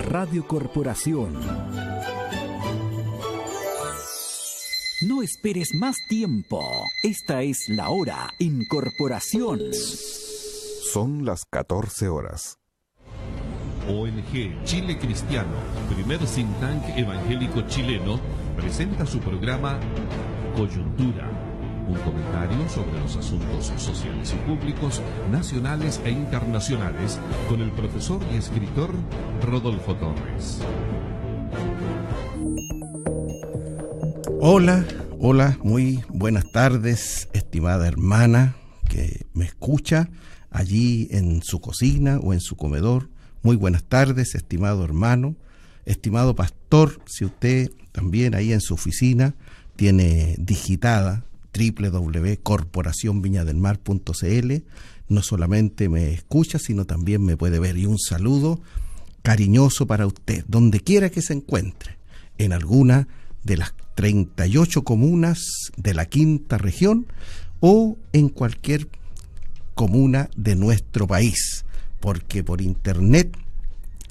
Radio Corporación. No esperes más tiempo. Esta es la hora en Corporación. Son las 14 horas. ONG Chile Cristiano, primer think tank evangélico chileno, presenta su programa Coyuntura, un comentario sobre los asuntos sociales y públicos, nacionales e internacionales, con el profesor y escritor Rodolfo Torres. Hola, muy buenas tardes, estimada hermana que me escucha allí en su cocina o en su comedor. Muy buenas tardes, estimado hermano, estimado pastor. Si usted también ahí en su oficina tiene digitada www.corporacionviñadelmar.cl, no solamente me escucha, sino también me puede ver. Y un saludo cariñoso para usted, donde quiera que se encuentre, en alguna de las 38 comunas de la quinta región o en cualquier comuna de nuestro país, porque por internet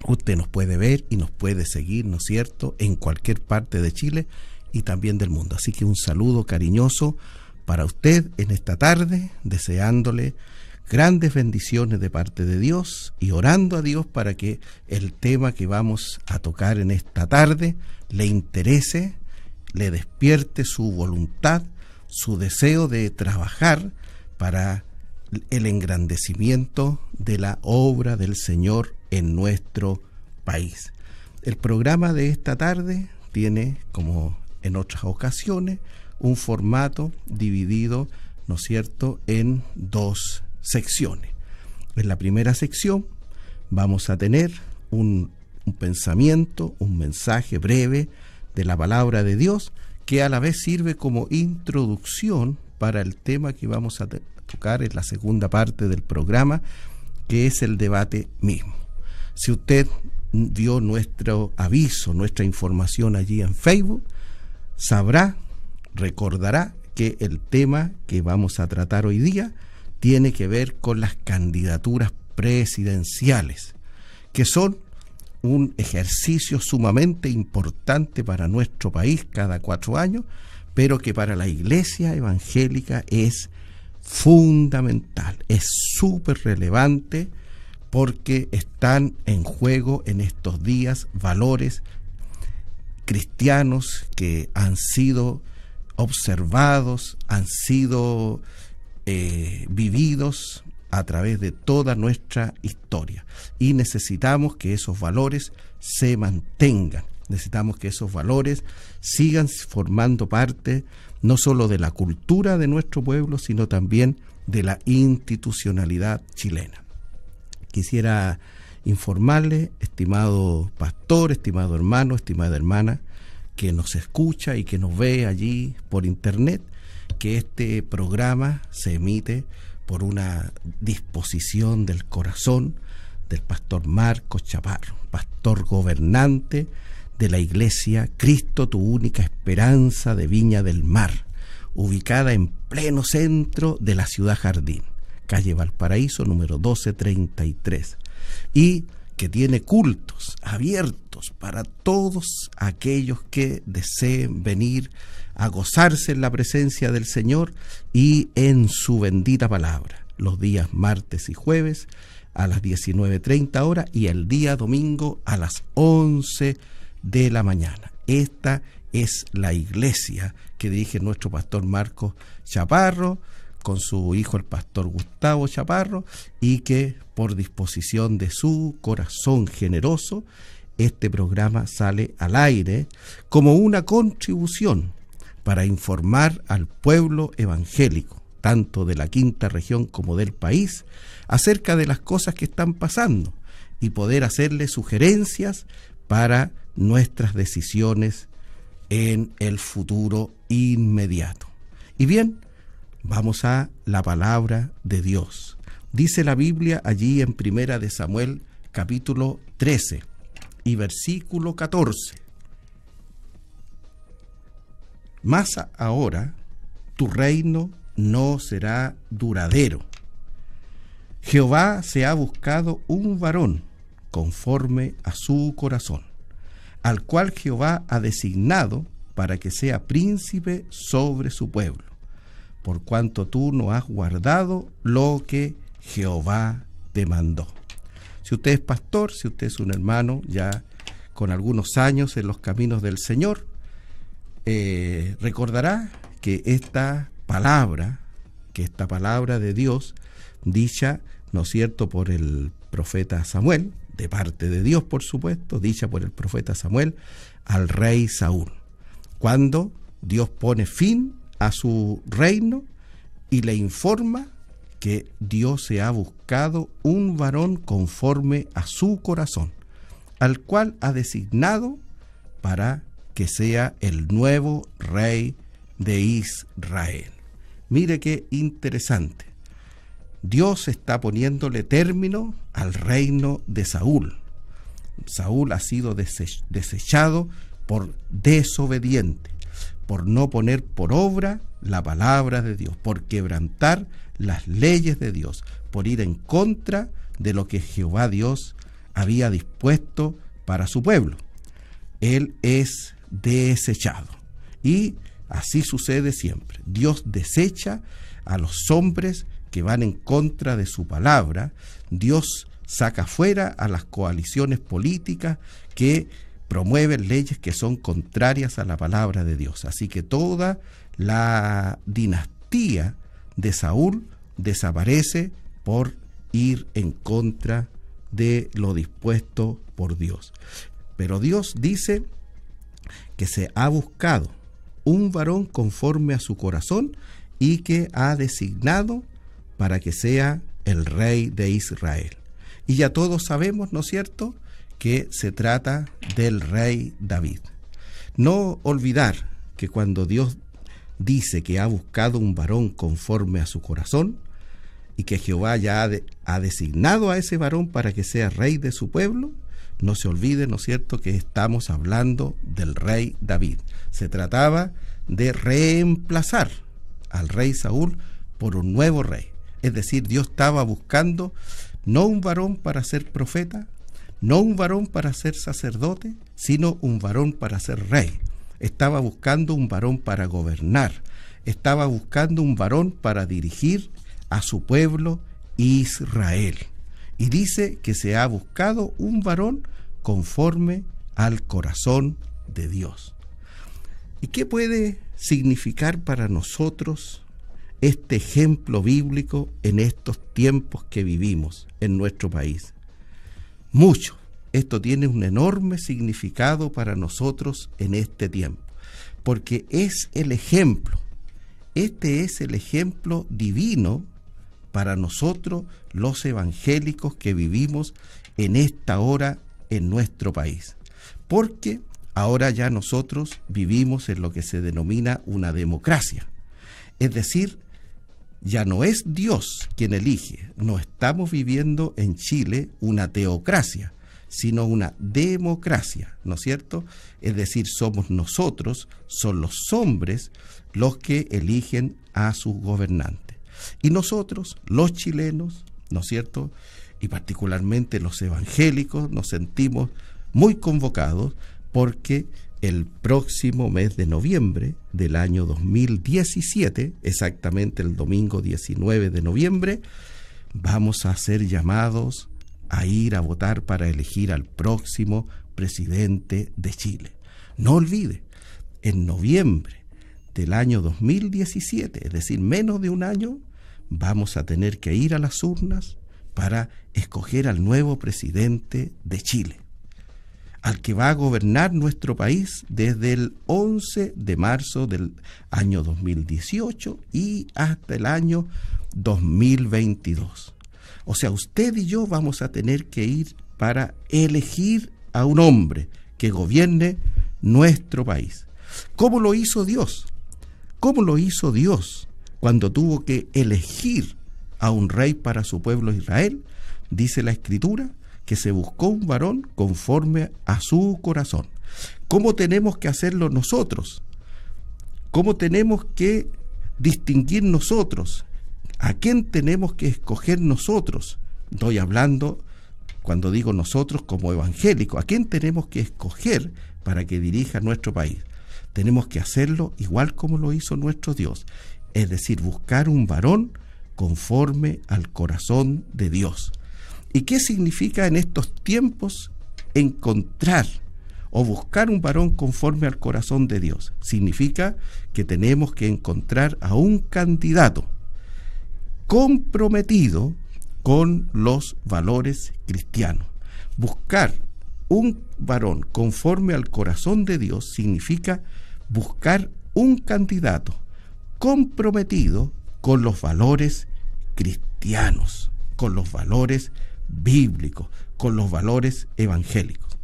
usted nos puede ver y nos puede seguir, ¿no es cierto?, en cualquier parte de Chile y también del mundo. Así que un saludo cariñoso para usted en esta tarde, deseándole grandes bendiciones de parte de Dios y orando a Dios para que el tema que vamos a tocar en esta tarde le interese, le despierte su voluntad, su deseo de trabajar para el engrandecimiento de la obra del Señor en nuestro país. El programa de esta tarde tiene, como en otras ocasiones, un formato dividido, ¿no es cierto?, en dos secciones. En la primera sección vamos a tener un pensamiento, un mensaje breve de la palabra de Dios, que a la vez sirve como introducción para el tema que vamos a tocar en la segunda parte del programa, que es el debate mismo. Si usted vio nuestro aviso, nuestra información allí en Facebook, recordará que el tema que vamos a tratar hoy día tiene que ver con las candidaturas presidenciales, que son un ejercicio sumamente importante para nuestro país cada 4 años, pero que para la Iglesia evangélica es fundamental, es súper relevante, porque están en juego en estos días valores cristianos que han sido observados, han sido vividos a través de toda nuestra historia, y necesitamos que esos valores se mantengan, necesitamos que esos valores sigan formando parte no solo de la cultura de nuestro pueblo, sino también de la institucionalidad chilena. Quisiera informarle, estimado pastor, estimado hermano, estimada hermana, que nos escucha y que nos ve allí por internet, que este programa se emite por una disposición del corazón del pastor Marcos Chaparro, pastor gobernante de la iglesia Cristo, tu única esperanza de Viña del Mar, ubicada en pleno centro de la ciudad Jardín, calle Valparaíso, número 1233, y que tiene cultos abiertos para todos aquellos que deseen venir a gozarse en la presencia del Señor y en su bendita palabra, los días martes y jueves a las 19:30 horas y el día domingo a las 11 de la mañana. Esta es la iglesia que dirige nuestro pastor Marcos Chaparro, con su hijo el pastor Gustavo Chaparro, y que por disposición de su corazón generoso, este programa sale al aire como una contribución para informar al pueblo evangélico, tanto de la quinta región como del país, acerca de las cosas que están pasando y poder hacerle sugerencias para nuestras decisiones en el futuro inmediato. Y bien, vamos a la palabra de Dios. Dice la Biblia allí en 1 de Samuel capítulo 13 y versículo 14. Mas ahora tu reino no será duradero. Jehová se ha buscado un varón conforme a su corazón, al cual Jehová ha designado para que sea príncipe sobre su pueblo, por cuanto tú no has guardado lo que Jehová te mandó. Si usted es pastor, si usted es un hermano ya con algunos años en los caminos del Señor, recordará que esta palabra de Dios, dicha, ¿no es cierto?, por el profeta Samuel, de parte de Dios, por supuesto, dicha por el profeta Samuel al rey Saúl, cuando Dios pone fin a su reino y le informa que Dios se ha buscado un varón conforme a su corazón, al cual ha designado para que sea el nuevo rey de Israel. Mire qué interesante. Dios está poniéndole término al reino de Saúl. Saúl ha sido desechado por desobediente, por no poner por obra la palabra de Dios, por quebrantar las leyes de Dios, por ir en contra de lo que Jehová Dios había dispuesto para su pueblo. Él es desechado. Y así sucede siempre. Dios desecha a los hombres que van en contra de su palabra. Dios saca fuera a las coaliciones políticas que promueven leyes que son contrarias a la palabra de Dios. Así que toda la dinastía de Saúl desaparece por ir en contra de lo dispuesto por Dios. Pero Dios dice que se ha buscado un varón conforme a su corazón y que ha designado para que sea el rey de Israel. Y ya todos sabemos, ¿no es cierto?, que se trata del rey David. No olvidar que cuando Dios dice que ha buscado un varón conforme a su corazón y que Jehová ya ha designado a ese varón para que sea rey de su pueblo, no se olvide, ¿no es cierto?, que estamos hablando del rey David. Se trataba de reemplazar al rey Saúl por un nuevo rey. Es decir, Dios estaba buscando no un varón para ser profeta, no un varón para ser sacerdote, sino un varón para ser rey. Estaba buscando un varón para gobernar. Estaba buscando un varón para dirigir a su pueblo Israel. Y dice que se ha buscado un varón conforme al corazón de Dios. ¿Y qué puede significar para nosotros este ejemplo bíblico en estos tiempos que vivimos en nuestro país? Mucho. Esto tiene un enorme significado para nosotros en este tiempo, porque es el ejemplo. Este es el ejemplo divino para nosotros los evangélicos que vivimos en esta hora en nuestro país, porque ahora ya nosotros vivimos en lo que se denomina una democracia. Es decir, ya no es Dios quien elige, no estamos viviendo en Chile una teocracia, sino una democracia, ¿no es cierto? Es decir, somos nosotros, son los hombres los que eligen a sus gobernantes. Y nosotros, los chilenos, ¿no es cierto?, y particularmente los evangélicos, nos sentimos muy convocados porque el próximo mes de noviembre del año 2017, exactamente el domingo 19 de noviembre, vamos a ser llamados a ir a votar para elegir al próximo presidente de Chile. No olvide, en noviembre del año 2017, es decir, menos de un año, vamos a tener que ir a las urnas para escoger al nuevo presidente de Chile, al que va a gobernar nuestro país desde el 11 de marzo del año 2018 y hasta el año 2022. O sea, usted y yo vamos a tener que ir para elegir a un hombre que gobierne nuestro país. ¿Cómo lo hizo Dios? ¿Cómo lo hizo Dios cuando tuvo que elegir a un rey para su pueblo Israel? Dice la Escritura que se buscó un varón conforme a su corazón. ¿Cómo tenemos que hacerlo nosotros? ¿Cómo tenemos que distinguir nosotros? ¿A quién tenemos que escoger nosotros? Estoy hablando cuando digo nosotros como evangélicos, ¿a quién tenemos que escoger para que dirija nuestro país? Tenemos que hacerlo igual como lo hizo nuestro Dios, es decir, buscar un varón conforme al corazón de Dios. ¿Y qué significa en estos tiempos encontrar o buscar un varón conforme al corazón de Dios? Significa que tenemos que encontrar a un candidato comprometido con los valores cristianos. Buscar un varón conforme al corazón de Dios significa buscar un candidato comprometido con los valores cristianos, con los valores bíblicos, con los valores evangélicos.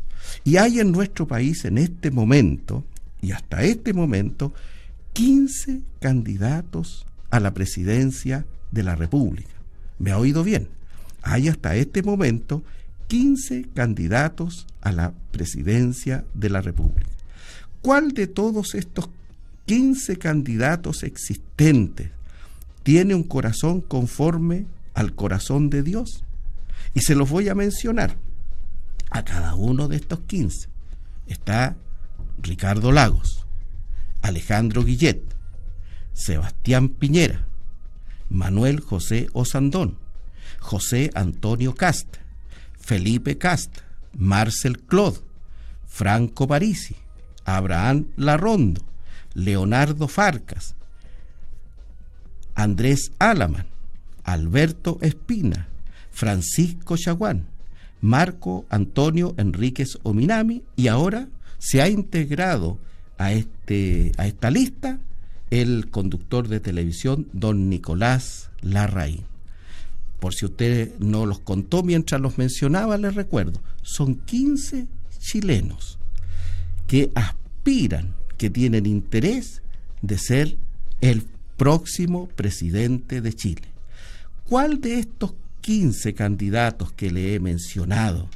Y hay en nuestro país en este momento, y hasta este momento, 15 candidatos a la presidencia de la República. ¿Me ha oído bien? Hay hasta este momento 15 candidatos a la presidencia de la República. ¿Cuál de todos estos 15 candidatos existentes tiene un corazón conforme al corazón de Dios? Y se los voy a mencionar. A cada uno de estos 15 está Ricardo Lagos, Alejandro Guillet, Sebastián Piñera, Manuel José Osandón, José Antonio Cast, Felipe Cast, Marcel Claude, Franco Parisi, Abraham Larrondo, Leonardo Farcas, Andrés Alaman, Alberto Espina, Francisco Chaguán, Marco Antonio Enríquez Ominami, y ahora se ha integrado a esta lista el conductor de televisión don Nicolás Larraín. Por si usted no los contó mientras los mencionaba, les recuerdo, son 15 chilenos que aspiran, que tienen interés de ser el próximo presidente de Chile. ¿Cuál de estos 15 candidatos que le he mencionado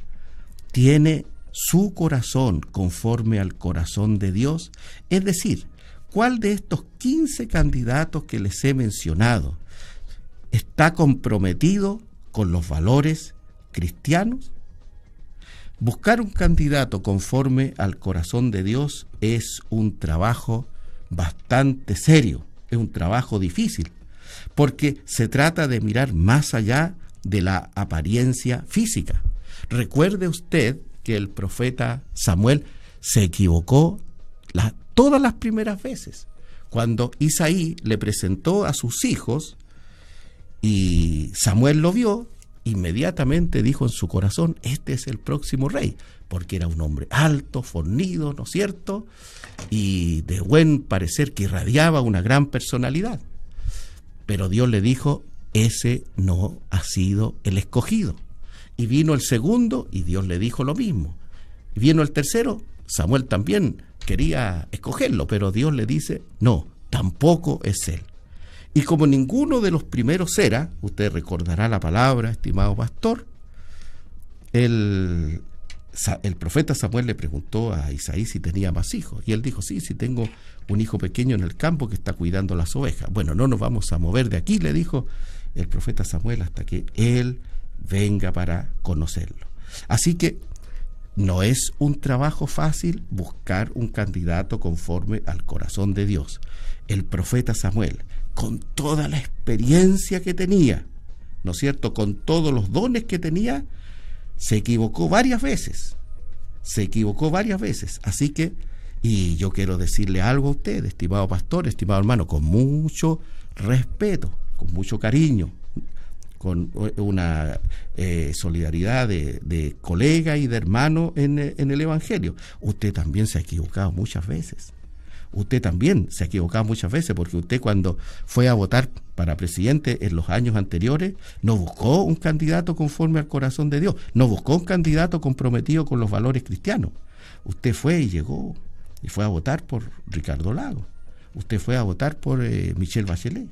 tiene su corazón conforme al corazón de Dios? Es decir, ¿cuál de estos 15 candidatos que les he mencionado está comprometido con los valores cristianos? Buscar un candidato conforme al corazón de Dios es un trabajo bastante serio, es un trabajo difícil, porque se trata de mirar más allá de la apariencia física. Recuerde usted que el profeta Samuel se equivocó todas las primeras veces. Cuando Isaí le presentó a sus hijos y Samuel lo vio, inmediatamente dijo en su corazón: este es el próximo rey, porque era un hombre alto, fornido, ¿no es cierto?, y de buen parecer, que irradiaba una gran personalidad. Pero Dios le dijo: ese no ha sido el escogido. Y vino el segundo y Dios le dijo lo mismo. Y vino el tercero, Samuel también quería escogerlo, pero Dios le dice: no, tampoco es él. Y como ninguno de los primeros era, usted recordará la palabra, estimado pastor, el profeta Samuel le preguntó a Isaí si tenía más hijos, y él dijo: sí, tengo un hijo pequeño en el campo que está cuidando las ovejas. Bueno, no nos vamos a mover de aquí, le dijo el profeta Samuel, hasta que él venga para conocerlo. Así que no es un trabajo fácil buscar un candidato conforme al corazón de Dios. El profeta Samuel, con toda la experiencia que tenía, ¿no es cierto?, con todos los dones que tenía, se equivocó varias veces. Así que, y yo quiero decirle algo a usted, estimado pastor, estimado hermano, con mucho respeto, con mucho cariño, con una solidaridad de colega y de hermano en el Evangelio. Usted también se ha equivocado muchas veces. Porque usted, cuando fue a votar para presidente en los años anteriores, no buscó un candidato conforme al corazón de Dios, no buscó un candidato comprometido con los valores cristianos. Usted fue y llegó y fue a votar por Ricardo Lagos. Usted fue a votar por Michelle Bachelet,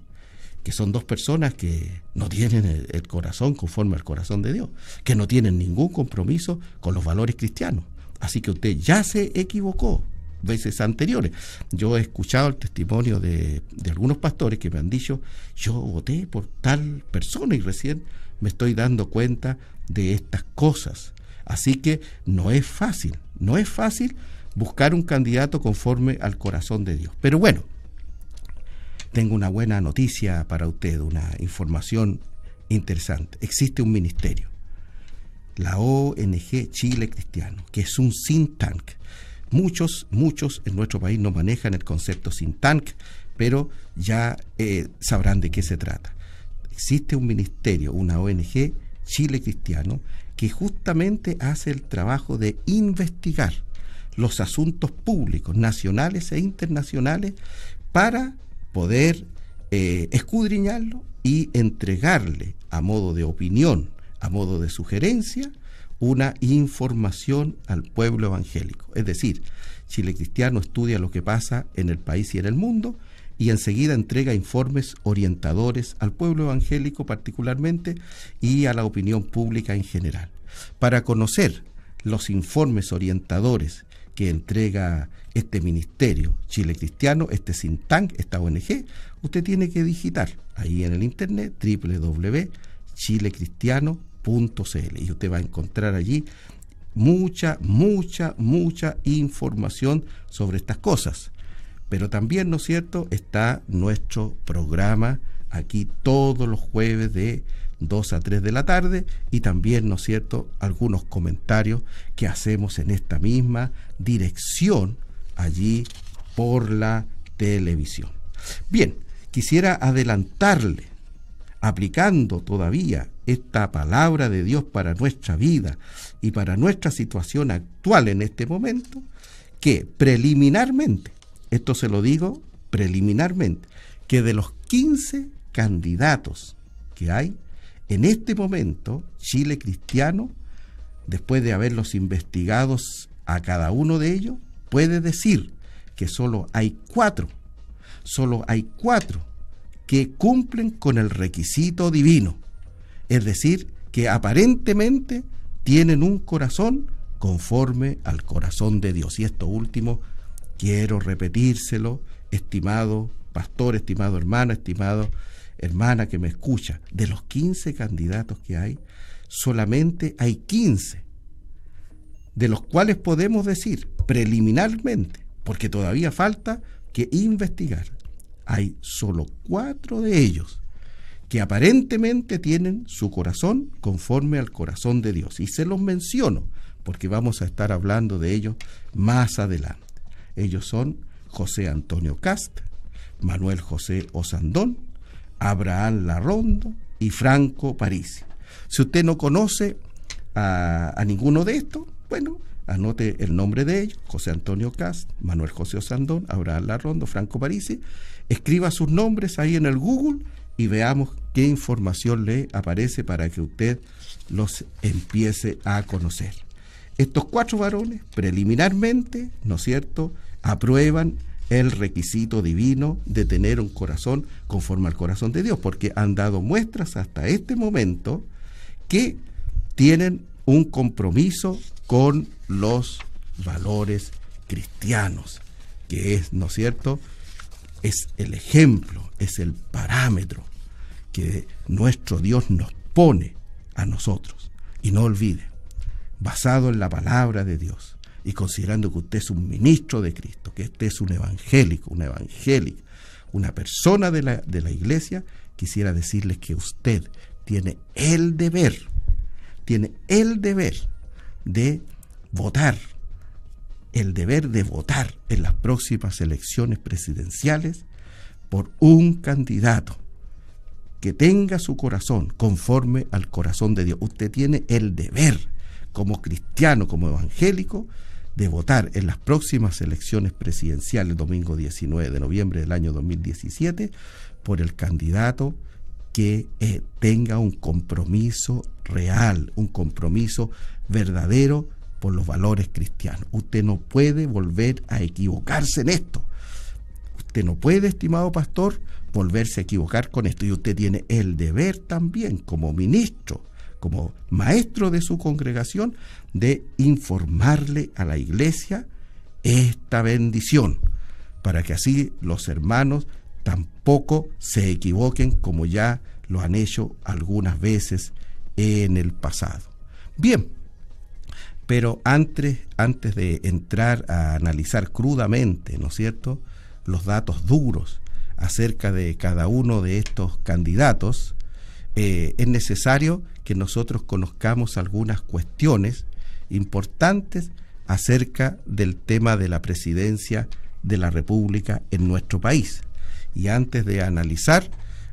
que son dos personas que no tienen el corazón conforme al corazón de Dios, que no tienen ningún compromiso con los valores cristianos. Así que usted ya se equivocó veces anteriores. Yo he escuchado el testimonio de algunos pastores que me han dicho: yo voté por tal persona y recién me estoy dando cuenta de estas cosas. Así que no es fácil buscar un candidato conforme al corazón de Dios. Pero bueno, tengo una buena noticia para usted, una información interesante. Existe un ministerio, la ONG Chile Cristiano, que es un think tank. Muchos en nuestro país no manejan el concepto think tank, pero ya sabrán de qué se trata. Existe un ministerio, una ONG Chile Cristiano, que justamente hace el trabajo de investigar los asuntos públicos, nacionales e internacionales, para poder escudriñarlo y entregarle a modo de opinión, a modo de sugerencia, una información al pueblo evangélico. Es decir, Chile Cristiano estudia lo que pasa en el país y en el mundo y enseguida entrega informes orientadores al pueblo evangélico particularmente y a la opinión pública en general. Para conocer los informes orientadores que entrega este ministerio Chile Cristiano, este think tank, esta ONG, usted tiene que digitar ahí en el internet www.chilecristiano.cl y usted va a encontrar allí mucha información sobre estas cosas. Pero también, ¿no es cierto?, está nuestro programa aquí todos los jueves de 2 a 3 de la tarde y también, ¿no es cierto?, algunos comentarios que hacemos en esta misma dirección allí por la televisión. Bien, quisiera adelantarle, aplicando todavía esta palabra de Dios para nuestra vida y para nuestra situación actual en este momento, que preliminarmente, esto se lo digo preliminarmente, que de los 15 candidatos que hay, en este momento, Chile Cristiano, después de haberlos investigados a cada uno de ellos, puede decir que solo hay cuatro que cumplen con el requisito divino. Es decir, que aparentemente tienen un corazón conforme al corazón de Dios. Y esto último quiero repetírselo, estimado pastor, estimado hermano, estimado hermana que me escucha. De los 15 candidatos que hay, solamente hay 15, de los cuales podemos decir preliminarmente, porque todavía falta que investigar, hay solo 4 de ellos que aparentemente tienen su corazón conforme al corazón de Dios. Y se los menciono porque vamos a estar hablando de ellos más adelante. Ellos son José Antonio Cast, Manuel José Osandón, Abraham Larrondo y Franco Parisi. Si usted no conoce a ninguno de estos, bueno, anote el nombre de ellos: José Antonio Cast, Manuel José Osandón, Abraham Larrondo, Franco Parisi. Escriba sus nombres ahí en el Google y veamos qué información le aparece para que usted los empiece a conocer. Estos 4 varones, preliminarmente, ¿no es cierto?, aprueban el requisito divino de tener un corazón conforme al corazón de Dios, porque han dado muestras hasta este momento que tienen un compromiso con los valores cristianos, que es, ¿no es cierto?, es el ejemplo, es el parámetro que nuestro Dios nos pone a nosotros. Y no olvide, basado en la palabra de Dios y considerando que usted es un ministro de Cristo, que usted es un evangélico, una evangélica, una persona de la iglesia, quisiera decirles que usted tiene el deber de votar, en las próximas elecciones presidenciales por un candidato que tenga su corazón conforme al corazón de Dios. Usted tiene el deber, como cristiano, como evangélico, de votar en las próximas elecciones presidenciales, domingo 19 de noviembre del año 2017, por el candidato que tenga un compromiso real, un compromiso verdadero por los valores cristianos. Usted no puede volver a equivocarse en esto. Usted no puede, estimado pastor, volverse a equivocar con esto. Y usted tiene el deber también, como ministro, como maestro de su congregación, de informarle a la iglesia esta bendición, para que así los hermanos tampoco se equivoquen como ya lo han hecho algunas veces en el pasado. Bien, pero antes de entrar a analizar crudamente, ¿no es cierto?, los datos duros acerca de cada uno de estos candidatos, es necesario que nosotros conozcamos algunas cuestiones importantes acerca del tema de la presidencia de la República en nuestro país. Y antes de analizar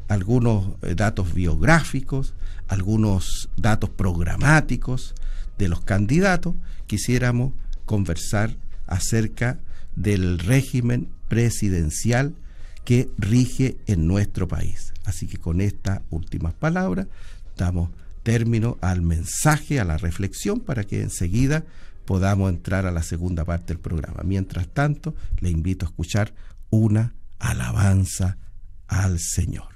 algunos datos biográficos, algunos datos programáticos de los candidatos, quisiéramos conversar acerca del régimen presidencial que rige en nuestro país. Así que con estas últimas palabras damos término al mensaje, a la reflexión, para que enseguida podamos entrar a la segunda parte del programa. Mientras tanto, le invito a escuchar una alabanza al Señor.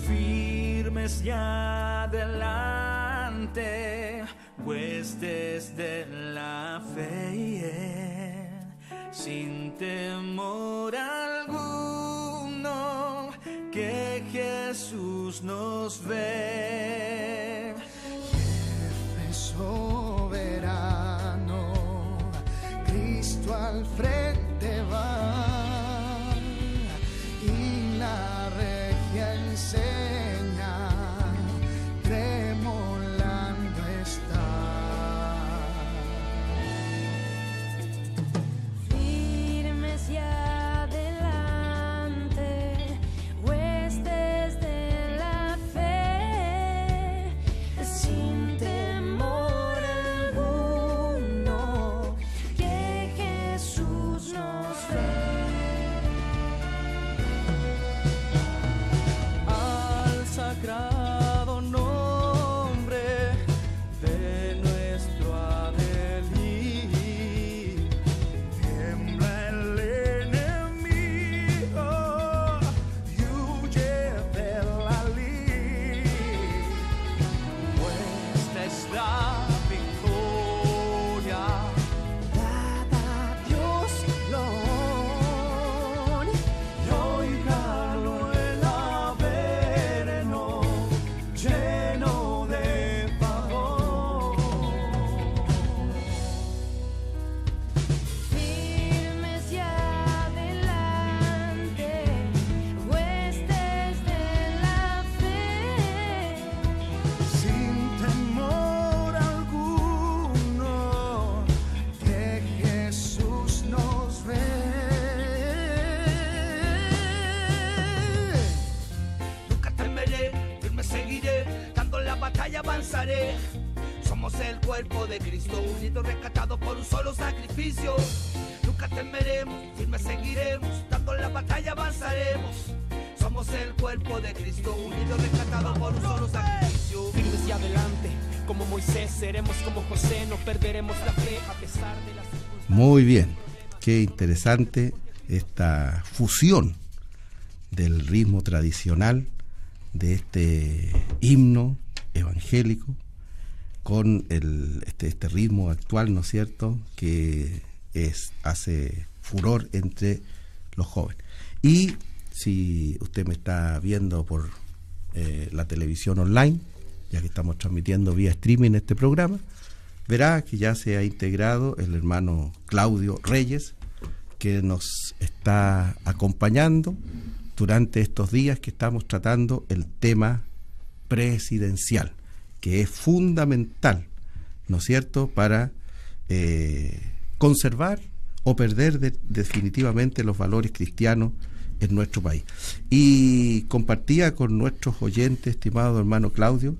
Firmes ya adelante, huestes de la fe, sin temor alguno, que Jesús nos ve. Jefe soberano, Cristo al frente va, y la regia enseña, tremolando está. Firmes y adelante, huestes de la fe, sin temor alguno, que Jesús nos ve. Al sagrado nombre de nuestro Adelí, tiembla el enemigo y huye de la lid. Nuestra es la victoria, dada a Dios gloria, y oígalo el Averno, lleno de favor. Firmes y adelante, huestes de la fe, Sin temor alguno, que Jesús nos ve. Nunca temeré, firme seguiré, dando la batalla avanzaré. Somos el cuerpo de Cristo, unidos, rescatados por un solo sacrificio. Nunca temeremos, firme seguiremos, dando la batalla avanzaremos. Somos el cuerpo de Cristo, unidos, rescatados por un solo sacrificio. Firmes y adelante, como Moisés, seremos como José, no perderemos la fe a pesar de las circunstancias. Muy bien, qué interesante esta fusión del ritmo tradicional de este himno evangélico con este ritmo actual, ¿no es cierto?, que hace furor entre los jóvenes. Y si usted me está viendo por la televisión online, ya que estamos transmitiendo vía streaming este programa, verá que ya se ha integrado el hermano Claudio Reyes, que nos está acompañando durante estos días que estamos tratando el tema presidencial, que es fundamental, ¿no es cierto?, para conservar o perder definitivamente los valores cristianos en nuestro país. Y compartía con nuestros oyentes, estimado hermano Claudio,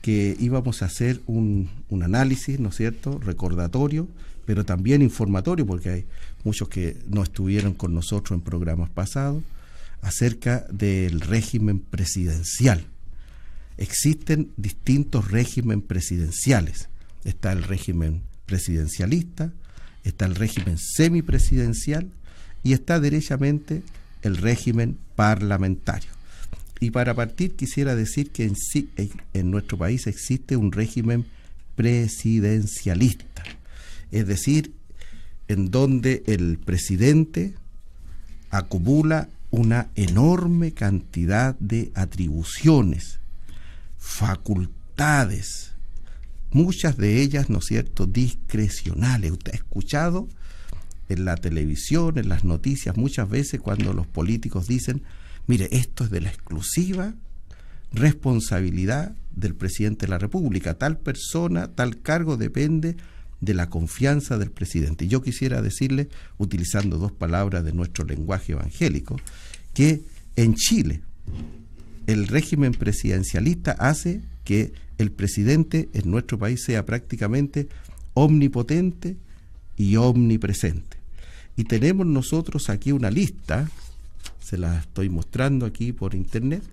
que íbamos a hacer un análisis, ¿no es cierto?, recordatorio, pero también informatorio, porque hay muchos que no estuvieron con nosotros en programas pasados, acerca del régimen presidencial. Existen distintos regímenes presidenciales. Está el régimen presidencialista, está el régimen semipresidencial y está derechamente el régimen parlamentario. Y para partir quisiera decir que en nuestro país existe un régimen presidencialista, es decir, en donde el presidente acumula una enorme cantidad de atribuciones, facultades, muchas de ellas, ¿no es cierto?, discrecionales. Usted ha escuchado en la televisión, en las noticias, muchas veces cuando los políticos dicen, mire, esto es de la exclusiva responsabilidad del presidente de la República, tal persona, tal cargo depende de la confianza del presidente. Yo quisiera decirle, utilizando dos palabras de nuestro lenguaje evangélico, que en Chile el régimen presidencialista hace que el presidente en nuestro país sea prácticamente omnipotente y omnipresente. Y tenemos nosotros aquí una lista, se la estoy mostrando aquí por internet,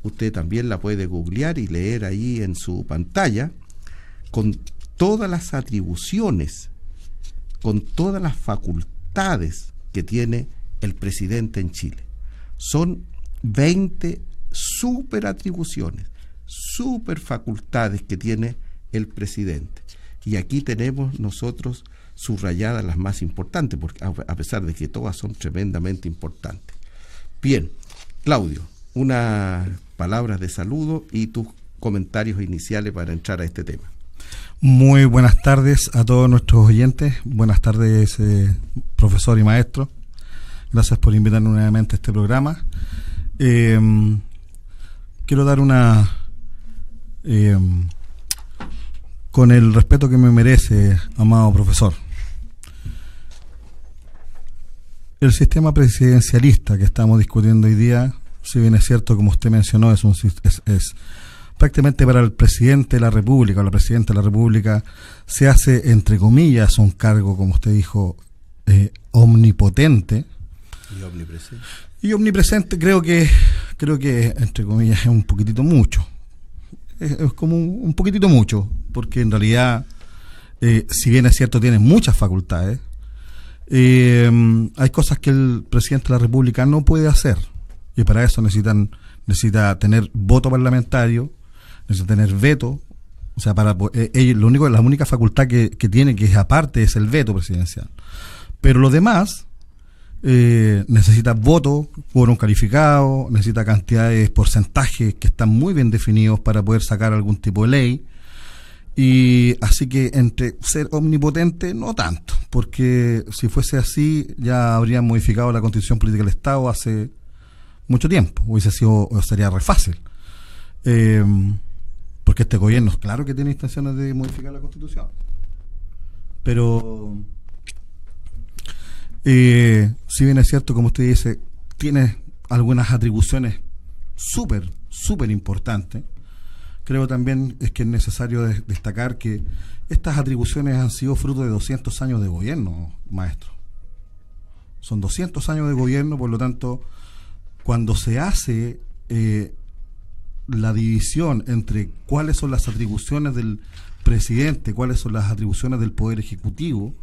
usted también la puede googlear y leer ahí en su pantalla, con todas las atribuciones, con todas las facultades que tiene el presidente en Chile. Son 20 super atribuciones, super facultades que tiene el presidente. Y aquí tenemos nosotros subrayadas las más importantes, porque a pesar de que todas son tremendamente importantes. Bien, Claudio, unas palabras de saludo y tus comentarios iniciales para entrar a este tema. Muy buenas tardes a todos nuestros oyentes. Buenas tardes, profesor y maestro. Gracias por invitarnos nuevamente a este programa. Quiero dar con el respeto que me merece, amado profesor. El sistema presidencialista que estamos discutiendo hoy día, si bien es cierto, como usted mencionó, es prácticamente para el presidente de la República o la presidenta de la República se hace, entre comillas, un cargo, como usted dijo, omnipotente. Y omnipresente. Y omnipresente creo que entre comillas es un poquitito mucho. Es como un poquitito mucho, porque en realidad, si bien es cierto, tiene muchas facultades, hay cosas que el presidente de la República no puede hacer. Y para eso necesita tener voto parlamentario, necesita tener veto. O sea, la única facultad que tiene, que es aparte, es el veto presidencial. Pero lo demás necesita voto, quórum calificado, necesita cantidades, porcentajes que están muy bien definidos para poder sacar algún tipo de ley. Y así que entre ser omnipotente, no tanto, porque si fuese así ya habrían modificado la Constitución Política del Estado hace mucho tiempo, sería re fácil. Porque este gobierno, claro que tiene intenciones de modificar la Constitución, pero si bien es cierto, como usted dice, tiene algunas atribuciones súper importantes. Creo también es que es necesario destacar que estas atribuciones han sido fruto de 200 años de gobierno, maestro. Son 200 años de gobierno, por lo tanto, cuando se hace la división entre cuáles son las atribuciones del presidente, cuáles son las atribuciones del Poder Ejecutivo,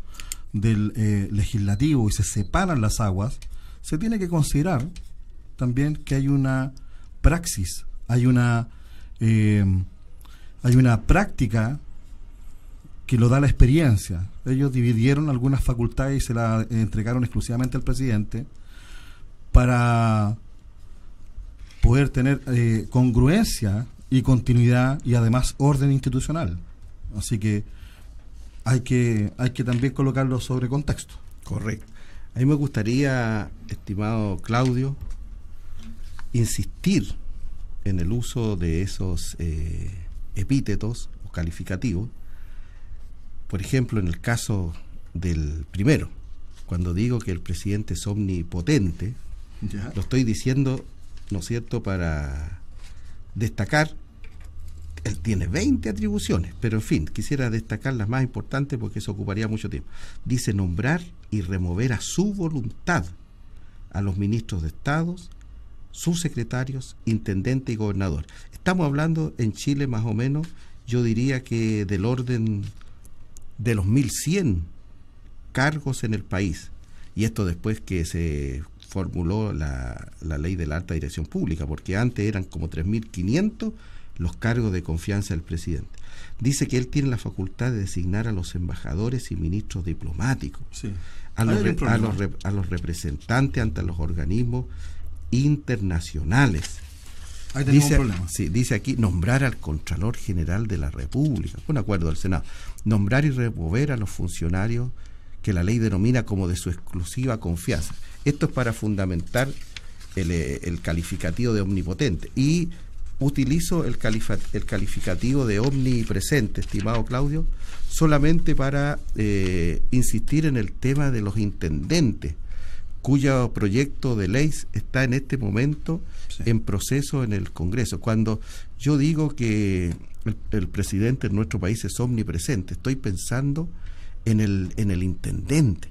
del Legislativo, y se separan las aguas, se tiene que considerar también que hay una praxis, hay una práctica que lo da la experiencia. Ellos dividieron algunas facultades y se las entregaron exclusivamente al presidente para poder tener congruencia y continuidad y además orden institucional. Así que hay que también colocarlo sobre contexto. Correcto. A mí me gustaría, estimado Claudio, insistir en el uso de esos epítetos o calificativos. Por ejemplo, en el caso del primero, cuando digo que el presidente es omnipotente, ¿ya? Lo estoy diciendo, ¿no es cierto?, para destacar. Él tiene 20 atribuciones, pero en fin, quisiera destacar las más importantes porque eso ocuparía mucho tiempo. Dice nombrar y remover a su voluntad a los ministros de Estados, sus secretarios, intendente y gobernador. Estamos hablando en Chile más o menos, yo diría que del orden de los 1.100 cargos en el país. Y esto después que se formuló la ley de la alta dirección pública, porque antes eran como 3.500 los cargos de confianza del presidente. Dice que él tiene la facultad de designar a los embajadores y ministros diplomáticos, Sí. a los representantes ante los organismos internacionales. Ahí tenemos un problema. Sí, dice aquí nombrar al Contralor General de la República, con acuerdo del Senado, nombrar y remover a los funcionarios que la ley denomina como de su exclusiva confianza. Esto es para fundamentar el calificativo de omnipotente. Y utilizo el calificativo de omnipresente, estimado Claudio, solamente para insistir en el tema de los intendentes, cuyo proyecto de ley está en este momento en proceso en el Congreso. Cuando yo digo que el presidente de nuestro país es omnipresente, estoy pensando en el intendente.